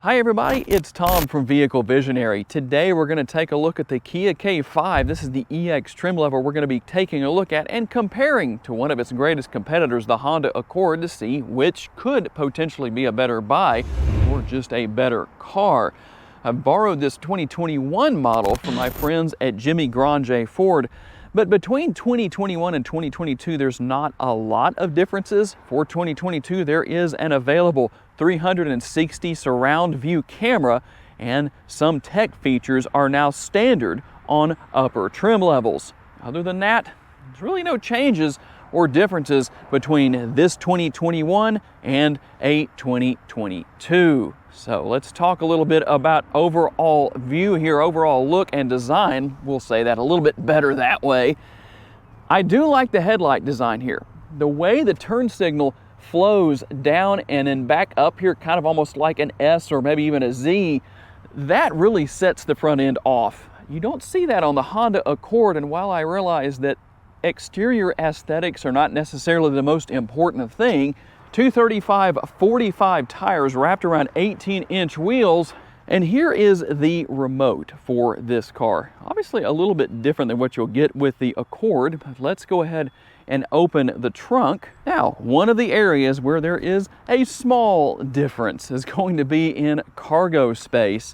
Hi everybody, it's Tom from Vehicle Visionary. Today we're going to take a look at the Kia K5. This is the EX trim level we're going to be taking a look at and comparing to one of its greatest competitors, the Honda Accord, to see which could potentially be a better buy or just a better car. I borrowed this 2021 model from my friends at Jimmy Grange Ford, but between 2021 and 2022 there's not a lot of differences. For 2022 there is an available 360 surround view camera, and some tech features are now standard on upper trim levels. Other than that, there's really no changes or differences between this 2021 and a 2022. So let's talk a little bit about overall view here, overall look and design. We'll say that a little bit better that way. I do like the headlight design here. The way the turn signal flows down and then back up here, kind of almost like an S or maybe even a Z, that really sets the front end off. You don't see that on the Honda Accord, and while I realize that exterior aesthetics are not necessarily the most important thing, 235/45 tires wrapped around 18-inch wheels, and here is the remote for this car. Obviously a little bit different than what you'll get with the Accord, but let's go ahead and open the trunk. Now, one of the areas where there is a small difference is going to be in cargo space.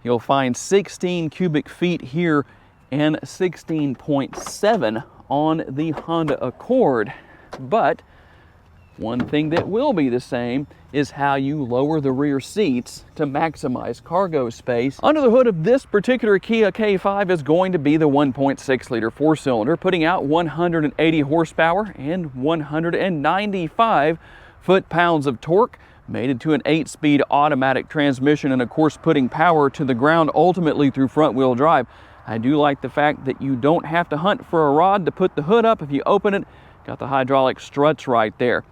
You'll find 16 cubic feet here and 16.7 on the Honda Accord. But one thing that will be the same is how you lower the rear seats to maximize cargo space. Under the hood of this particular Kia K5 is going to be the 1.6 liter four-cylinder, putting out 180 horsepower and 195 foot-pounds of torque, mated to an 8-speed automatic transmission, and of course putting power to the ground ultimately through front-wheel drive. I do like the fact that you don't have to hunt for a rod to put the hood up. If you open it, got the hydraulic struts right there.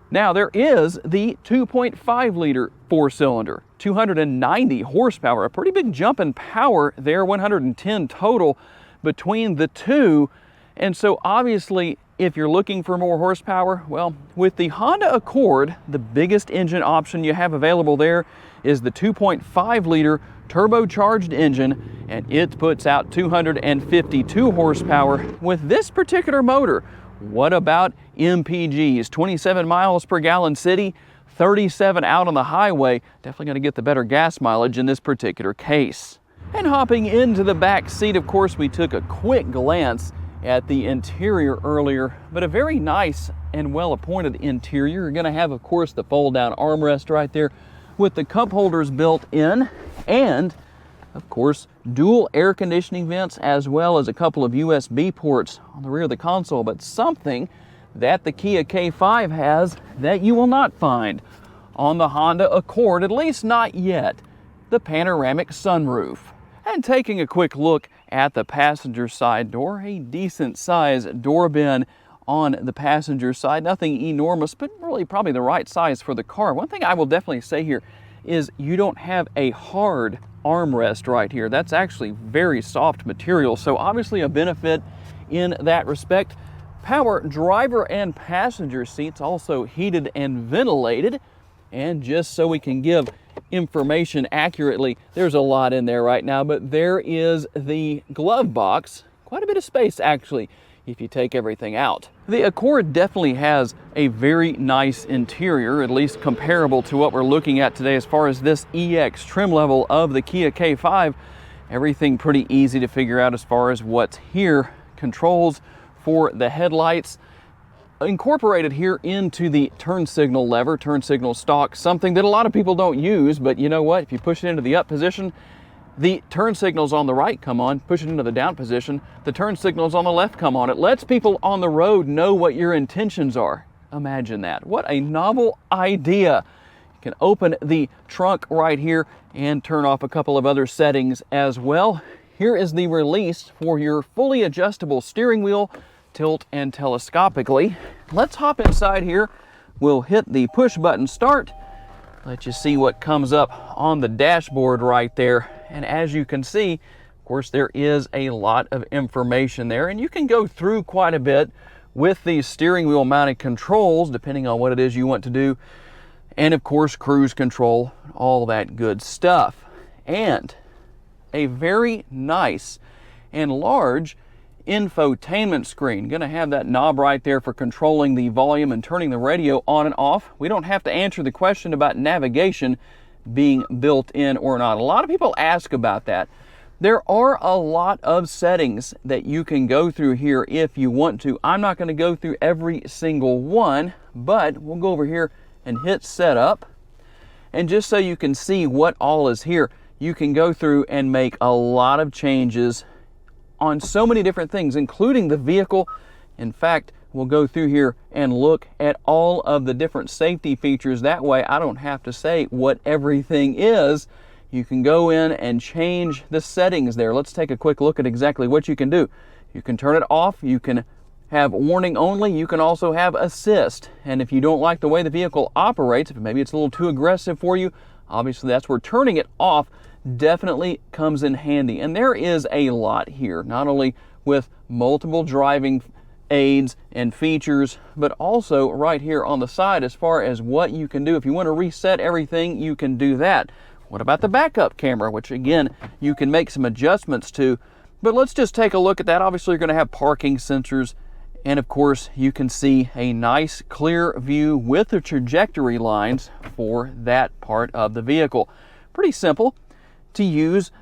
Now there is the 2.5 liter four-cylinder, 290 horsepower, a pretty big jump in power there, 110 total between the two. And so obviously if you're looking for more horsepower, well, with the Honda Accord, the biggest engine option you have available there is the 2.5 liter turbocharged engine, and it puts out 252 horsepower with this particular motor. What about MPGs? 27 miles per gallon city, 37 out on the highway. Definitely going to get the better gas mileage in this particular case. And hopping into the back seat, of course, we took a quick glance at the interior earlier, but a very nice and well-appointed interior. You're going to have, of course, the fold-down armrest right there with the cup holders built in, and of course, dual air conditioning vents, as well as a couple of USB ports on the rear of the console. But something that the Kia K5 has that you will not find on the Honda Accord, at least not yet, the panoramic sunroof. And taking a quick look at the passenger side door, a decent sized door bin on the passenger side. Nothing enormous, but really probably the right size for the car. One thing I will definitely say here is you don't have a hard armrest right here. That's actually very soft material, so obviously a benefit in that respect. Power driver and passenger seats also heated and ventilated. And just so we can give information accurately, there's a lot in there right now, but there is the glove box. Quite a bit of space actually if you take everything out. The Accord definitely has a very nice interior, at least comparable to what we're looking at today as far as this EX trim level of the Kia K5. Everything pretty easy to figure out as far as what's here. Controls for the headlights incorporated here into the turn signal lever, turn signal stalk, something that a lot of people don't use, but you know what? If you push it into the up position, the turn signals on the right come on. Push it into the down position, the turn signals on the left come on. It lets people on the road know what your intentions are. Imagine that. What a novel idea. You can open the trunk right here and turn off a couple of other settings as well. Here is the release for your fully adjustable steering wheel, tilt and telescopically. Let's hop inside here. We'll hit the push button start. Let you see what comes up on the dashboard right there. And as you can see, of course, there is a lot of information there, and you can go through quite a bit with these steering wheel mounted controls depending on what it is you want to do. and of course cruise control, all that good stuff. And a very nice and large infotainment screen. Going to have that knob right there for controlling the volume and turning the radio on and off. We don't have to answer the question about navigation being built in or not. A lot of people ask about that. There are a lot of settings that you can go through here if you want to. I'm not going to go through every single one, but we'll go over here and hit setup. And just so you can see what all is here, you can go through and make a lot of changes on so many different things, including the vehicle. In fact, we'll go through here and look at all of the different safety features. That way I don't have to say what everything is. You can go in and change the settings there. Let's take a quick look at exactly what you can do. You can turn it off. You can have warning only. You can also have assist. And if you don't like the way the vehicle operates, if maybe it's a little too aggressive for you, obviously that's where turning it off definitely comes in handy. And there is a lot here, not only with multiple driving aids and features, but also right here on the side as far as what you can do. If you want to reset everything, you can do that. What about the backup camera, which again, you can make some adjustments to, but let's just take a look at that. Obviously, you're going to have parking sensors, and of course, you can see a nice clear view with the trajectory lines for that part of the vehicle. Pretty simple to use.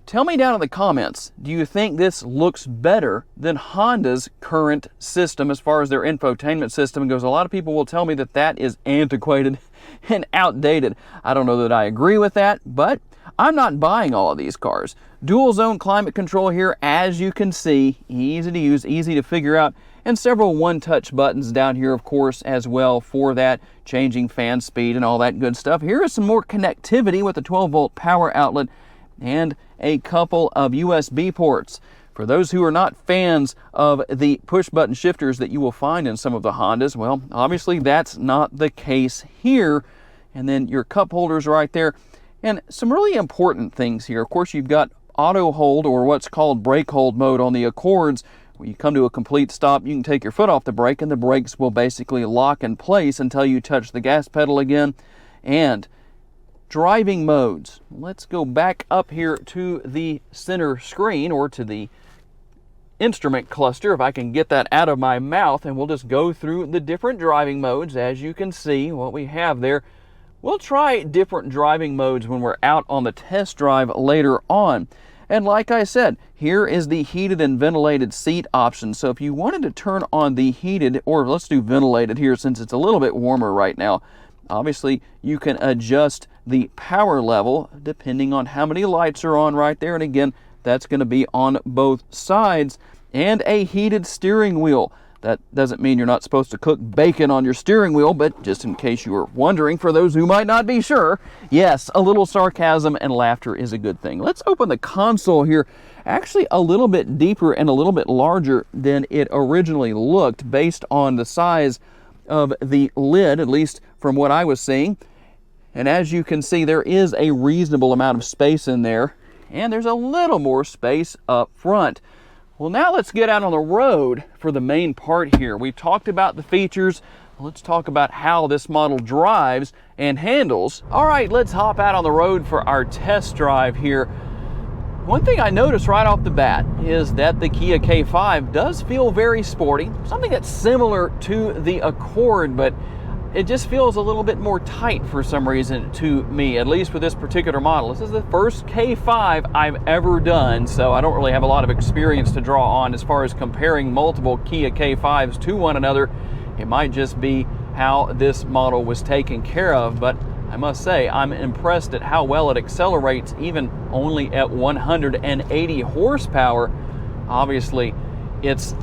Tell me down in the comments, do you think this looks better than Honda's current system as far as their infotainment system goes? A lot of people will tell me that that is antiquated and outdated. I don't know that I agree with that, but I'm not buying all of these cars. Dual zone climate control here, as you can see, easy to use, easy to figure out, and several one-touch buttons down here, of course, as well for that, changing fan speed and all that good stuff. Here is some more connectivity with a 12-volt power outlet and a couple of USB ports. For those who are not fans of the push-button shifters that you will find in some of the Hondas, well, obviously that's not the case here. And then your cup holders right there. And some really important things here. Of course, you've got auto hold, or what's called brake hold mode on the Accords. When you come to a complete stop, you can take your foot off the brake and the brakes will basically lock in place until you touch the gas pedal again. And driving modes. Let's go back up here to the center screen, or to the instrument cluster, if I can get that out of my mouth, and we'll just go through the different driving modes. As you can see what we have there. We'll try different driving modes when we're out on the test drive later on. And like I said, here is the heated and ventilated seat option. So if you wanted to turn on the heated, or let's do ventilated here since it's a little bit warmer right now, obviously you can adjust the power level depending on how many lights are on right there. And again, that's going to be on both sides. And a heated steering wheel. That doesn't mean you're not supposed to cook bacon on your steering wheel, but just in case you were wondering, for those who might not be sure, yes, a little sarcasm and laughter is a good thing. Let's open the console here. Actually a little bit deeper and a little bit larger than it originally looked based on the size of the lid, at least from what I was seeing. And as you can see, there is a reasonable amount of space in there, and there's a little more space up front. Well, now let's get out on the road for the main part here. We've talked about the features. Let's talk about how this model drives and handles. All right, let's hop out on the road for our test drive here. One thing I noticed right off the bat is that the Kia K5 does feel very sporty, something that's similar to the Accord, but it just feels a little bit more tight for some reason to me, at least with this particular model. This is the first K5 I've ever done, so I don't really have a lot of experience to draw on as far as comparing multiple Kia K5s to one another. It might just be how this model was taken care of, but I must say I'm impressed at how well it accelerates even only at 180 horsepower. Obviously, it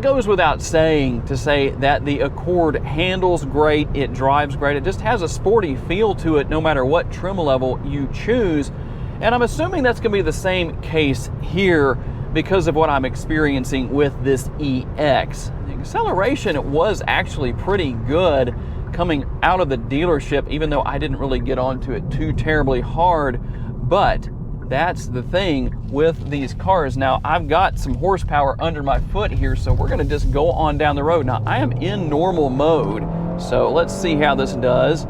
goes without saying to say that the Accord handles great, it drives great, it just has a sporty feel to it no matter what trim level you choose. And I'm assuming that's going to be the same case here because of what I'm experiencing with this EX. The acceleration was actually pretty good coming out of the dealership, even though I didn't really get onto it too terribly hard. But that's the thing with these cars. Now, I've got some horsepower under my foot here, so we're gonna just go on down the road. Now, I am in normal mode, So let's see how this does.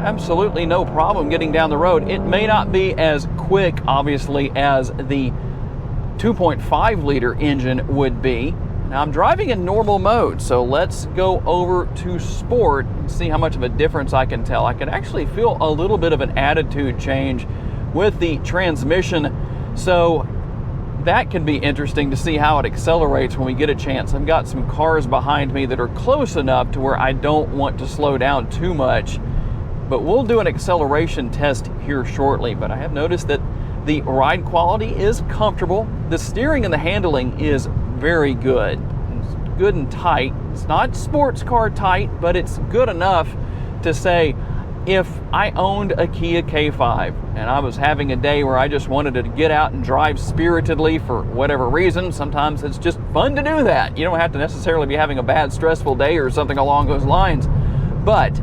Absolutely no problem getting down the road. It may not be as quick, obviously, as the 2.5 liter engine would be. Now I'm driving in normal mode, so let's go over to sport and see how much of a difference I can tell. I can actually feel a little bit of an attitude change with the transmission, so that can be interesting to see how it accelerates when we get a chance. I've got some cars behind me that are close enough to where I don't want to slow down too much, but we'll do an acceleration test here shortly. But I have noticed that the ride quality is comfortable. The steering and the handling is very good. It's good and tight. It's not sports car tight, but it's good enough to say, if I owned a Kia K5 and I was having a day where I just wanted to get out and drive spiritedly for whatever reason, sometimes it's just fun to do that. You don't have to necessarily be having a bad, stressful day or something along those lines, but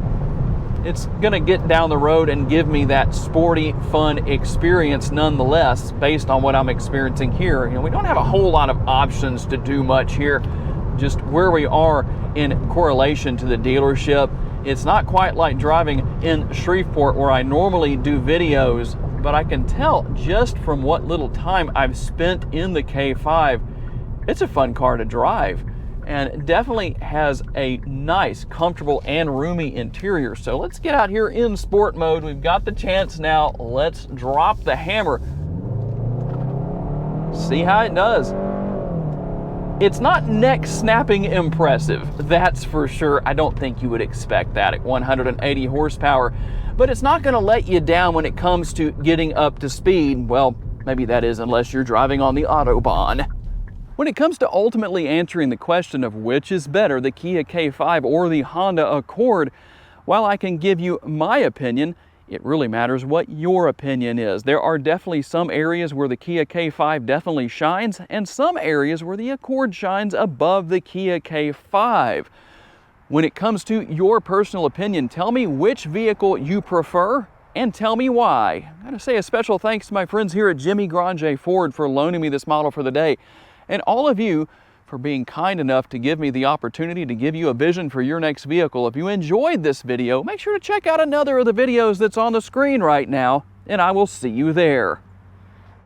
it's gonna get down the road and give me that sporty, fun experience nonetheless, based on what I'm experiencing here. You know, we don't have a whole lot of options to do much here, just where we are in correlation to the dealership. It's not quite like driving in Shreveport where I normally do videos, but I can tell just from what little time I've spent in the K5, it's a fun car to drive. And definitely has a nice, comfortable, and roomy interior. So let's get out here in sport mode. We've got the chance now. Let's drop the hammer. See how it does. It's not neck-snapping impressive, that's for sure. I don't think you would expect that at 180 horsepower, but it's not gonna let you down when it comes to getting up to speed. Well, maybe that is unless you're driving on the Autobahn. When it comes to ultimately answering the question of which is better, the Kia K5 or the Honda Accord, while I can give you my opinion, it really matters what your opinion is. There are definitely some areas where the Kia K5 definitely shines, and some areas where the Accord shines above the Kia K5. When it comes to your personal opinion, tell me which vehicle you prefer and tell me why. I gotta say a special thanks to my friends here at Jimmy Granger Ford for loaning me this model for the day, and all of you for being kind enough to give me the opportunity to give you a vision for your next vehicle. If you enjoyed this video, make sure to check out another of the videos that's on the screen right now, and I will see you there.